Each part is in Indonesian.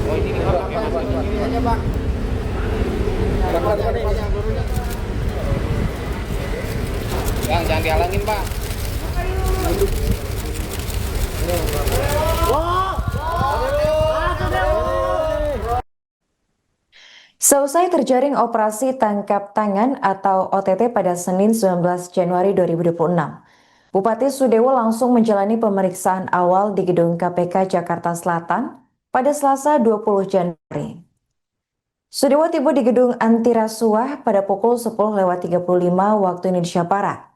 Oh ini ini aja bang. Bang jangan dihalangin bang. Selesai terjaring operasi tangkap tangan atau OTT pada Senin 19 Januari 2026, Bupati Sudewo langsung menjalani pemeriksaan awal di Gedung KPK Jakarta Selatan pada Selasa 20 Januari. Sudewo tiba di Gedung Anti Rasuah pada pukul 10.35 waktu Indonesia Barat.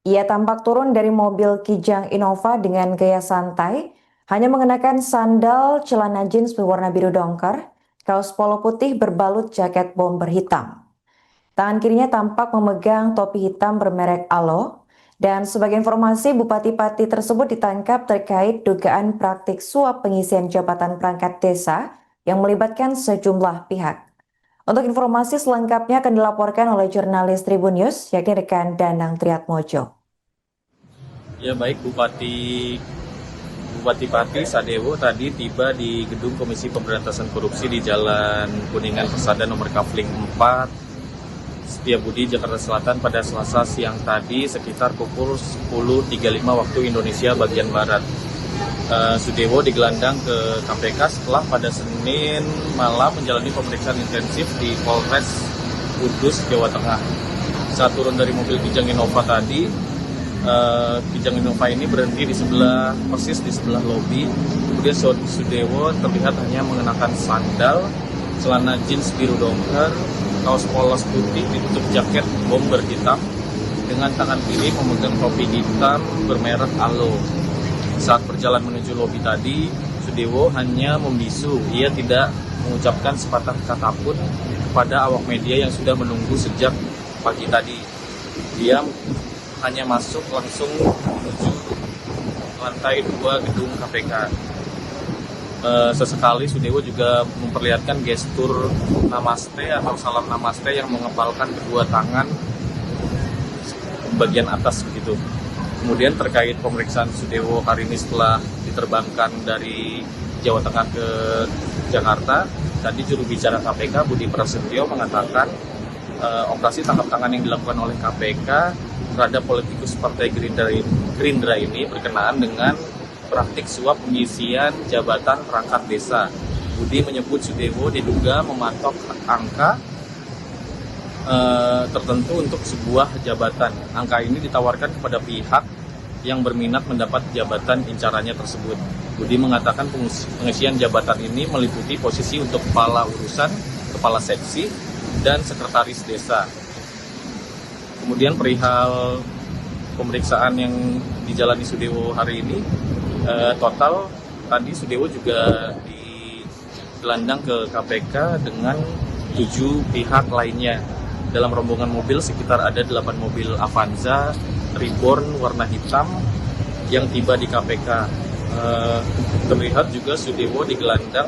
Ia tampak turun dari mobil Kijang Innova dengan gaya santai, hanya mengenakan sandal, celana jeans berwarna biru dongker, kaos polo putih berbalut jaket bomber hitam. Tangan kirinya tampak memegang topi hitam bermerek Alo, dan sebagai informasi Bupati Pati tersebut ditangkap terkait dugaan praktik suap pengisian jabatan perangkat desa yang melibatkan sejumlah pihak. Untuk informasi selengkapnya akan dilaporkan oleh jurnalis Tribun News, yakni rekan Danang Triatmojo. Ya baik, Bupati Pati Sadewo tadi tiba di Gedung Komisi Pemberantasan Korupsi di Jalan Kuningan Persada nomor Kafling 4, Setiabudi, Jakarta Selatan pada Selasa siang tadi sekitar pukul 10.35 waktu Indonesia bagian Barat. Sudewo digelandang ke KPK setelah pada Senin malam menjalani pemeriksaan intensif di Polres Kudus, Jawa Tengah. Saat turun dari mobil Kijang Innova tadi, Kijang Innova ini berhenti persis di sebelah lobi. Kemudian Sudewo terlihat hanya mengenakan sandal, celana jeans biru dongker, kaos polos putih ditutup jaket bomber hitam, dengan tangan kiri memegang topi hitam bermerek Alo. Saat berjalan menuju lobi tadi, Sudewo hanya membisu. Ia tidak mengucapkan sepatah kata pun kepada awak media yang sudah menunggu sejak pagi tadi. Dia hanya masuk langsung menuju lantai 2 gedung KPK. Sesekali Sudewo juga memperlihatkan gestur namaste atau salam namaste yang mengepalkan kedua tangan bagian atas begitu. Kemudian terkait pemeriksaan Sudewo hari ini setelah diterbangkan dari Jawa Tengah ke Jakarta, tadi juru bicara KPK Budi Prasetyo mengatakan operasi tangkap tangan yang dilakukan oleh KPK terhadap politikus Partai Gerindra ini berkenaan dengan praktik suap pengisian jabatan perangkat desa. Budi menyebut Sudewo diduga mematok angka tertentu untuk sebuah jabatan. Angka ini ditawarkan kepada pihak yang berminat mendapat jabatan incarannya tersebut. Budi mengatakan pengisian jabatan ini meliputi posisi untuk kepala urusan, kepala seksi, dan sekretaris desa. Kemudian perihal pemeriksaan yang dijalani Sudewo hari ini, total tadi Sudewo juga digelandang ke KPK dengan 7 pihak lainnya. Dalam rombongan mobil sekitar ada 8 mobil Avanza Reborn warna hitam yang tiba di KPK. Terlihat juga Sudewo digelandang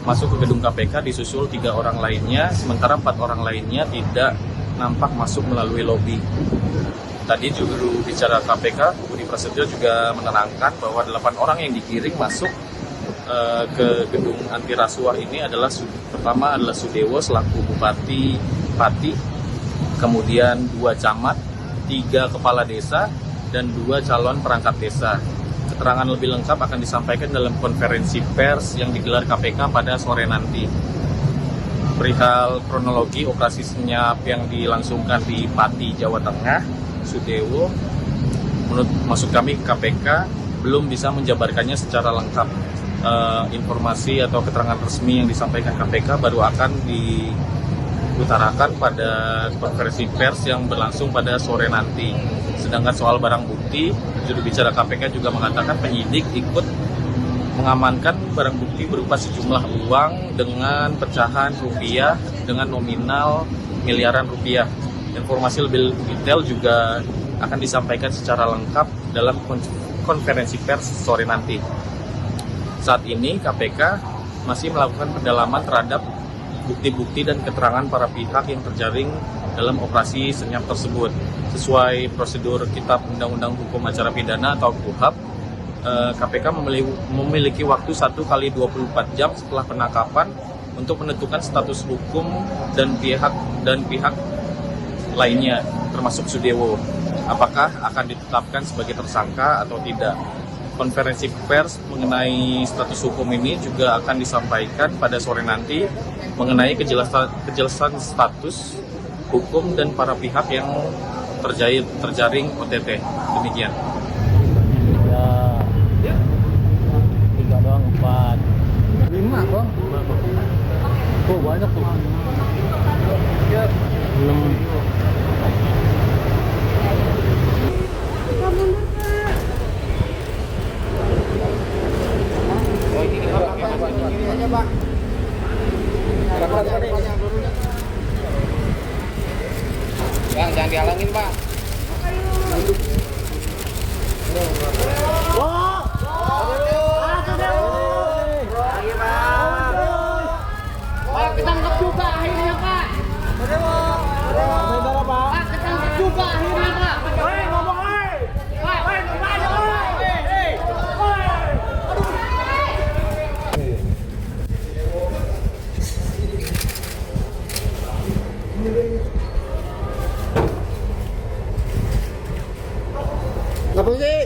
masuk ke gedung KPK disusul 3 orang lainnya, sementara 4 orang lainnya tidak nampak masuk melalui lobi. Tadi juru bicara KPK Budi Prasetyo juga menerangkan bahwa 8 orang yang digiring masuk ke gedung anti rasuah ini adalah pertama adalah Sudewo selaku Bupati Pati, kemudian 2 camat, 3 kepala desa, dan 2 calon perangkat desa. Keterangan lebih lengkap akan disampaikan dalam konferensi pers yang digelar KPK pada sore nanti. Perihal kronologi operasi senyap yang dilangsungkan di Pati, Jawa Tengah, Sudewo, menurut maksud kami KPK belum bisa menjabarkannya secara lengkap. Informasi atau keterangan resmi yang disampaikan KPK baru akan diutarakan pada konferensi pers yang berlangsung pada sore nanti. Sedangkan soal barang bukti, juru bicara KPK juga mengatakan penyidik ikut mengamankan barang bukti berupa sejumlah uang dengan pecahan rupiah dengan nominal miliaran rupiah. Informasi lebih detail juga akan disampaikan secara lengkap dalam konferensi pers sore nanti. Saat ini KPK masih melakukan pendalaman terhadap bukti-bukti dan keterangan para pihak yang terjaring dalam operasi senyap tersebut. Sesuai prosedur Kitab Undang-Undang Hukum Acara Pidana atau KUHP, KPK memiliki waktu 1 kali 24 jam setelah penangkapan untuk menentukan status hukum dan pihak lainnya termasuk Sudewo, apakah akan ditetapkan sebagai tersangka atau tidak. Konferensi pers mengenai status hukum ini juga akan disampaikan pada sore nanti mengenai kejelasan status hukum dan para pihak yang terjaring OTT. Demikian. 3 doang 4. 5 bang. Oh banyak tuh. 6. Oh ini aja bang. Bang jangan dihalangin bang. Ketangkep juga akhirnya Pak. Pak ketangkep juga akhirnya Pak. Ngomong Apa sih?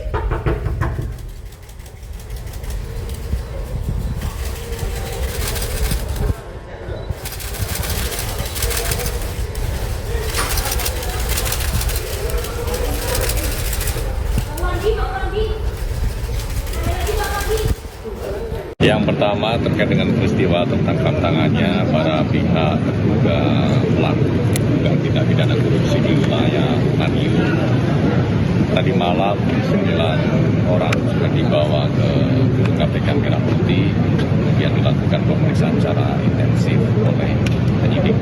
Yang pertama terkait dengan peristiwa tertangkap tangannya para pihak terduga pelaku dugaan tindak pidana korupsi di wilayah Madiun. Tadi malam 9 orang sudah dibawa ke gedung KPK Merah Putih untuk kemudian dilakukan pemeriksaan secara intensif oleh penyidik.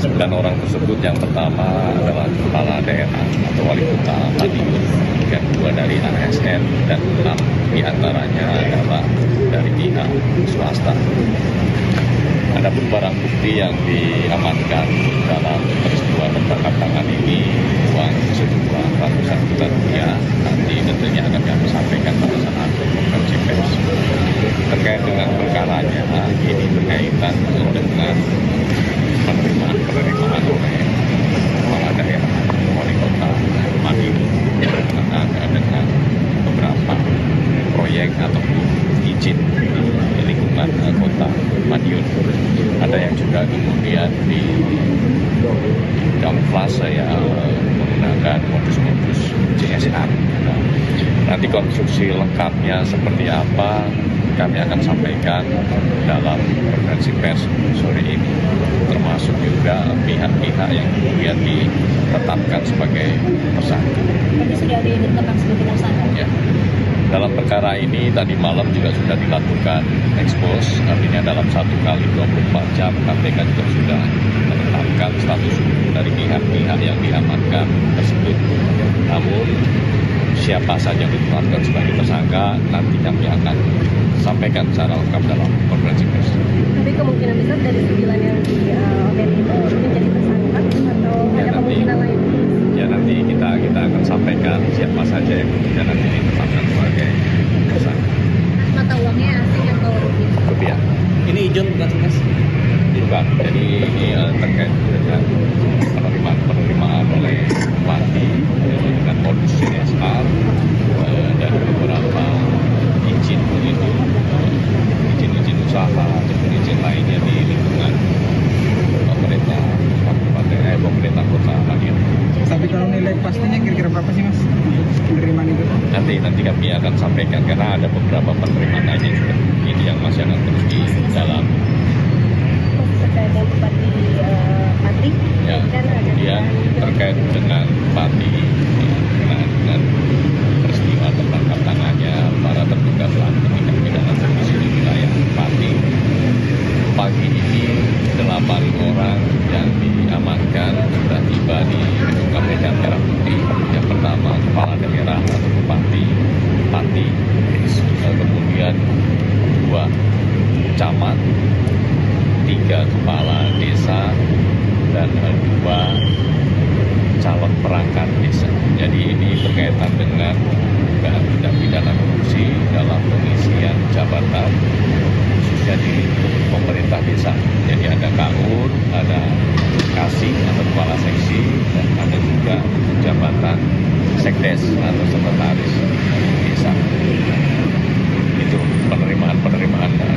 9 orang tersebut yang pertama adalah kepala daerah atau wali kota Madiun, yang 2 dari ASN dan 6 diantaranya adalah dari pihak swasta. Adapun barang bukti yang diamankan dalam peristiwa tertangkap tangan ini uang sejumlah ratusan juta rupiah. Nanti tentunya akan kami sampaikan pada saat konferensi pers. Terkait dengan perkaranya, ini berkaitan dengan penerimaan oleh kepala daerah wali kota Madiun yang berkenaan dengan beberapa proyek ataupun izin di lingkungan kota Madiun. Ada yang juga kemudian di kamuflase ya, menggunakan modus-modus CSR. Nah, nanti konstruksi lengkapnya seperti apa kami akan sampaikan dalam konferensi pers sore ini, termasuk juga pihak-pihak yang kemudian ditetapkan sebagai tersangka. Tapi sudah ditetapkan sebagai tersangka. Ya. Dalam perkara ini tadi malam juga sudah dilakukan ekspos, artinya dalam 1 kali 24 jam KPK juga sudah menetapkan status hukum dari pihak-pihak yang diamankan tersebut. Namun siapa saja yang ditetapkan sebagai tersangka nanti kami akan sampaikan secara lengkap dalam konferensi pers. Tapi kemungkinan besar dari 9 yang di OTT itu menjadi tersangka atau ada kemungkinan lain? Ya nanti kita akan sampaikan siapa saja yang kemudian nanti ditetapkan sebagai tersangka. Mata uangnya asing atau Rupiah. Ini Ijon bukan sih Mas? Bukan. Jadi ini terkait dengan penerimaan oleh bupati dengan modus CSR dan beberapa izin itu izin usaha ataupun izin lainnya di lingkungan pemerintah kota Madiun. Tapi kalau nilai pastinya kira-kira berapa sih mas? Penerimaan itu? Nanti kami akan sampaikan karena ada beberapa penerimaan lainnya juga ini yang masih akan terus didalam. terkait dengan Bupati Pati? Ya, kemudian terkait dengan Pati berkenaan dengan peristiwa tertangkap tangannya para terduga pelaku tindak pidana korupsi di wilayah Pati. Pagi ini 8 orang yang diamankan sudah tiba di gedung KPK Merah Putih. Yang pertama kepala daerah atau Bupati Pati, kemudian 2 camat, 3 kepala desa, dan 2 calon perangkat desa. Jadi ini berkaitan dengan tindak pidana korupsi jabatan khususnya di pemerintah desa. Jadi ada KUR, ada kasih atau kepala seksi, dan ada juga jabatan sekdes atau sekretaris desa. Itu penerimaan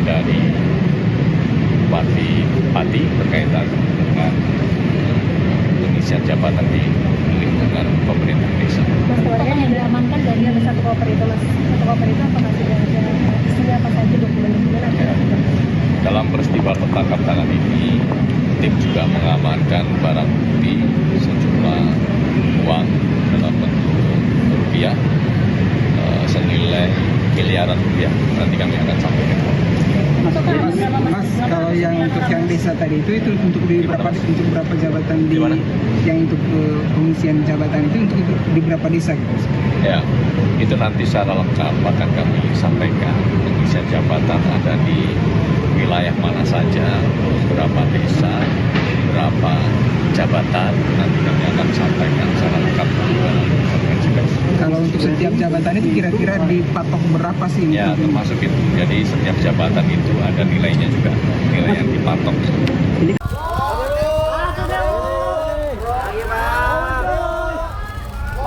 dari Bupati berkaitan dengan pengisian jabatan di lingkungan pemerintah desa. Mas, keluarga yang diamankan dari satu koper itu, Mas. Satu koper itu apa masih ada isinya apa saja, dokumen-dokumen atau Ya. Dalam peristiwa tertangkap tangan ini, tim juga mengamankan barang bukti sejumlah uang dalam bentuk rupiah senilai miliaran rupiah. Nanti kami akan sampaikan. Mas, kalau yang untuk yang desa tadi itu untuk berapa jabatan di Gimana? yang untuk pengisian jabatan itu untuk di berapa desa? Ya, itu nanti secara lengkap akan kami sampaikan. Pengisian jabatan ada di wilayah mana saja, berapa desa, berapa jabatan, nanti kami akan sampaikan secara lengkap di dalam konferensi pers. Kalau untuk setiap jabatan itu kira-kira dipatok berapa sih? Ya, termasuk itu. Jadi setiap jabatan itu ada nilainya juga, nilai yang dipatok.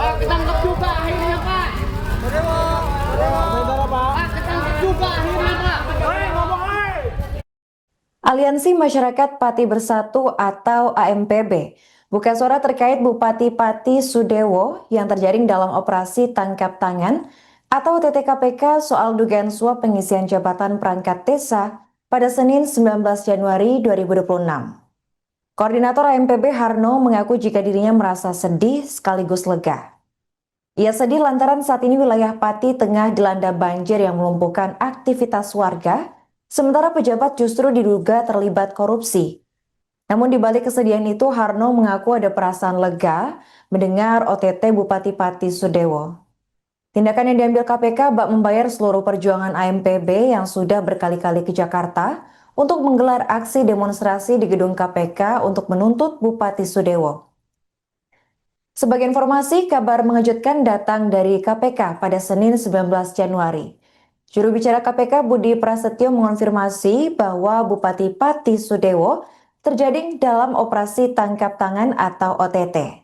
Pak, ketangkep juga akhirnya, Pak. Pak, ketangkep juga akhirnya, Pak. Aliansi Masyarakat Pati Bersatu atau AMPB buka suara terkait Bupati Pati Sudewo yang terjaring dalam operasi tangkap tangan atau OTT KPK soal dugaan suap pengisian jabatan perangkat desa pada Senin 19 Januari 2026. Koordinator AMPB Harno mengaku jika dirinya merasa sedih sekaligus lega. Ia sedih lantaran saat ini wilayah Pati tengah dilanda banjir yang melumpuhkan aktivitas warga, sementara pejabat justru diduga terlibat korupsi. Namun di balik kesedihan itu, Harno mengaku ada perasaan lega mendengar OTT Bupati Pati Sudewo. Tindakan yang diambil KPK bak membayar seluruh perjuangan AMPB yang sudah berkali-kali ke Jakarta untuk menggelar aksi demonstrasi di gedung KPK untuk menuntut Bupati Sudewo. Sebagai informasi, kabar mengejutkan datang dari KPK pada Senin 19 Januari. Juru bicara KPK Budi Prasetyo mengonfirmasi bahwa Bupati Pati Sudewo terjadi dalam operasi tangkap tangan atau OTT.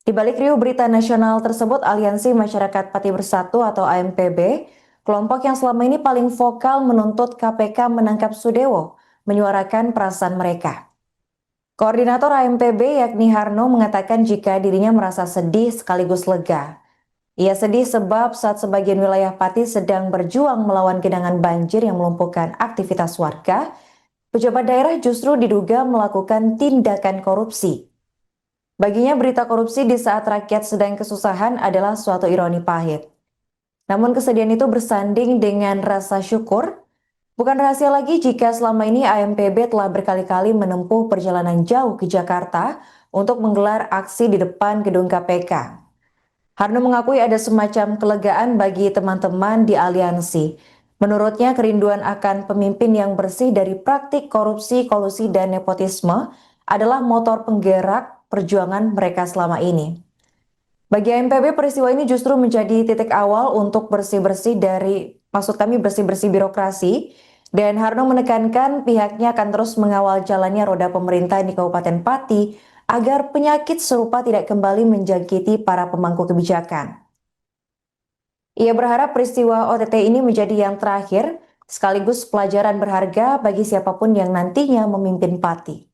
Di balik riuh berita nasional tersebut, Aliansi Masyarakat Pati Bersatu atau AMPB, kelompok yang selama ini paling vokal menuntut KPK menangkap Sudewo, menyuarakan perasaan mereka. Koordinator AMPB yakni Harno mengatakan jika dirinya merasa sedih sekaligus lega. Ia sedih sebab saat sebagian wilayah Pati sedang berjuang melawan genangan banjir yang melumpuhkan aktivitas warga, pejabat daerah justru diduga melakukan tindakan korupsi. Baginya berita korupsi di saat rakyat sedang kesusahan adalah suatu ironi pahit. Namun kesedihan itu bersanding dengan rasa syukur. Bukan rahasia lagi jika selama ini AMPB telah berkali-kali menempuh perjalanan jauh ke Jakarta untuk menggelar aksi di depan gedung KPK. Harno mengakui ada semacam kelegaan bagi teman-teman di aliansi. Menurutnya kerinduan akan pemimpin yang bersih dari praktik korupsi, kolusi, dan nepotisme adalah motor penggerak perjuangan mereka selama ini. Bagi AMPB, peristiwa ini justru menjadi titik awal untuk bersih-bersih birokrasi, dan Harno menekankan pihaknya akan terus mengawal jalannya roda pemerintah di Kabupaten Pati agar penyakit serupa tidak kembali menjangkiti para pemangku kebijakan. Ia berharap peristiwa OTT ini menjadi yang terakhir, sekaligus pelajaran berharga bagi siapapun yang nantinya memimpin Pati.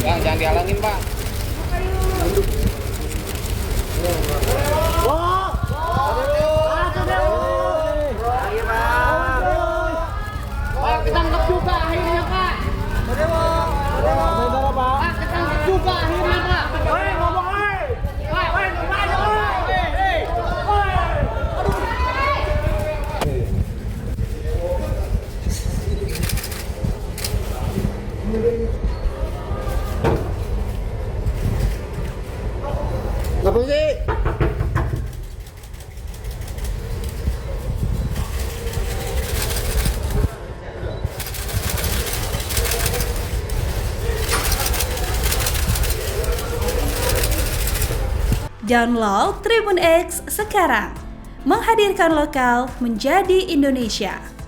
Jangan dihalangin, Pak. Pak, ketangkep juga akhirnya, Pak. Pak, ketangkep juga akhirnya, Pak. Pak. Download Tribun X sekarang, menghadirkan lokal menjadi Indonesia.